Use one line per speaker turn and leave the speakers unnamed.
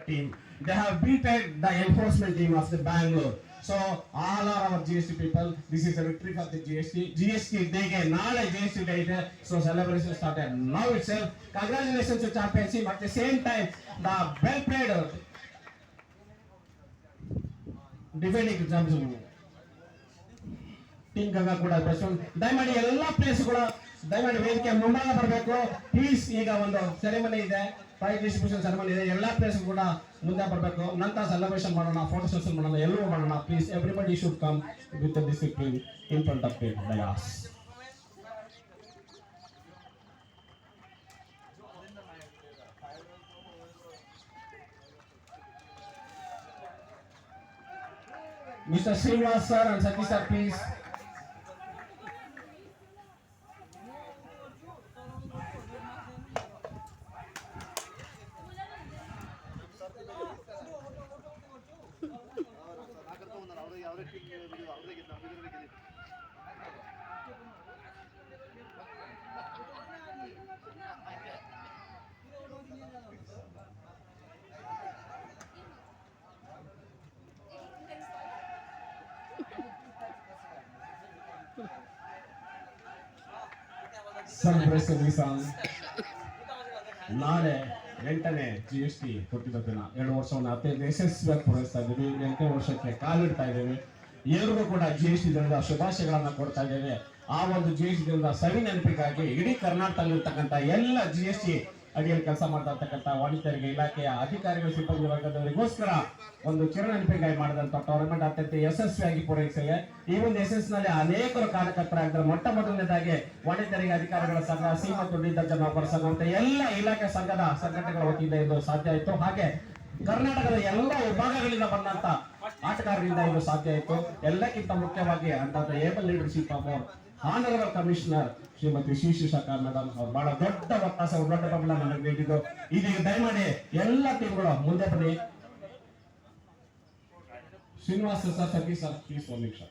team. They have beaten the enforcement team of the Bangalore. So all are our GST people. This is a victory for the GST. GST day ಗೆ ನಾಳೆ GST day ಇದೆ. So celebration started now itself. Congratulations to championship. At the same time, the well played defending champions team Ganga ಕೂಡ ದಯಮಾಡಿ ಎಲ್ಲಾ place ಕೂಡ ದಯಮಾಡಿ ವೇದಿಕೆ ಮುಂಭಾಗ ಬರಬೇಕು ಪ್ಲೀಸ್. ಈಗ ಒಂದು ಸೆರೆಮನಿ ಇದೆ, ಪ್ರೈಸ್ ಡಿಸ್ಟ್ರಿಬ್ಯೂಷನ್ ಸೆರೆಮನಿ ಇದೆ, ಎಲ್ಲಾ ಪ್ಲೇಸ್ ಕೂಡ ಮುಂದೆ ಬರಬೇಕು. ನಂತರ ಸೆಲೆಬ್ರೇಷನ್ ಮಾಡೋಣ, ಫೋಟೋ ಸೆಷನ್ ಮಾಡೋಣ, ಎಲ್ಲರೂ ಮಾಡೋಣ. Please everybody should come with discipline in front of the Dias. Mr. Srinivas sir and Satish sir, please. Celebration song. ನಾಳೆ 8ನೇ GST ಹುಟ್ಟಿದ ದಿನ. 2 ವರ್ಷವನ್ನು ಅತ್ಯಂತ ಯಶಸ್ವಿಯಾಗಿ ಪೂರೈಸ್ತಾ ಇದ್ದೀವಿ. 8ನೇ ವರ್ಷಕ್ಕೆ ಕಾಲಿಡ್ತಾ ಇದ್ದೇವೆ. ಎಲ್ಲರಿಗೂ ಕೂಡ GST ದಿನದ ಶುಭಾಶಯಗಳನ್ನ ಕೊಡ್ತಾ ಇದ್ದೇವೆ. ಆ ಒಂದು GST ದಿನದ ಸವಿ ನೆನಪಿಗಾಗಿ ಇಡೀ ಕರ್ನಾಟಕದಲ್ಲಿರ್ತಕ್ಕಂಥ ಎಲ್ಲ GST ಅಡಿಯಲ್ಲಿ ಕೆಲಸ ಮಾಡ್ತಾ ಇರ್ತಕ್ಕಂಥ ವಾಣಿಜ್ಯರಿಗೆ ಇಲಾಖೆಯ ಅಧಿಕಾರಿಗಳು, ಸಿಬ್ಬಂದಿ ವರ್ಗದವರಿಗೋಸ್ಕರ ಒಂದು ಚಿರನೆನಪಿಗಾಗಿ ಮಾಡಿದಂತ ಟೂರ್ನಮೆಂಟ್ ಅತ್ಯಂತ ಯಶಸ್ವಿಯಾಗಿ ಪೂರೈಸಿದೆ. ಈ ಒಂದು ಯಶಸ್ಸಿನಲ್ಲಿ ಅನೇಕರು ಕಾರ್ಯಕರ್ತರಾಗಿದ್ದಾರೆ. ಮೊಟ್ಟ ಮೊದಲನೇದಾಗಿ ವಾಣಿಜ್ಯರಿಗೆ ಅಧಿಕಾರಿಗಳ ಸಂಘ, ಸಿ ಮತ್ತು ಡಿ ದರ್ಜೆ ನೌಕರ ಸಂಘ ಅಂತ ಎಲ್ಲ ಇಲಾಖೆ ಸಂಘದ ಸಂಘಟನೆಗಳ ವತಿಯಿಂದ ಇದು ಸಾಧ್ಯ ಆಯಿತು. ಹಾಗೆ ಕರ್ನಾಟಕದ ಎಲ್ಲ ವಿಭಾಗಗಳಿಂದ ಬಂದಂತ ಆಟಗಾರರಿಂದ ಇದು ಸಾಧ್ಯ ಆಯಿತು. ಎಲ್ಲಕ್ಕಿಂತ ಮುಖ್ಯವಾಗಿ ಅಂತ able leadership of our honourable commissioner Shrimati ಶಿಶಿಶಾಖ ಮೇಡಮ್ ಅವರು ಬಹಳ ದೊಡ್ಡ ಒತ್ತಾಸ, ದೊಡ್ಡ ಬೆಂಬಲ ನನಗೆ ನೀಡಿದ್ದು. ಇದೀಗ ದಯಮಾಡಿ ಎಲ್ಲ ಟೀಮ್ಗಳು ಮುಂದೆ ಬನ್ನಿ. Srinivasa sir, Satish sir, please ಒಂದು ನಿಮಿಷ.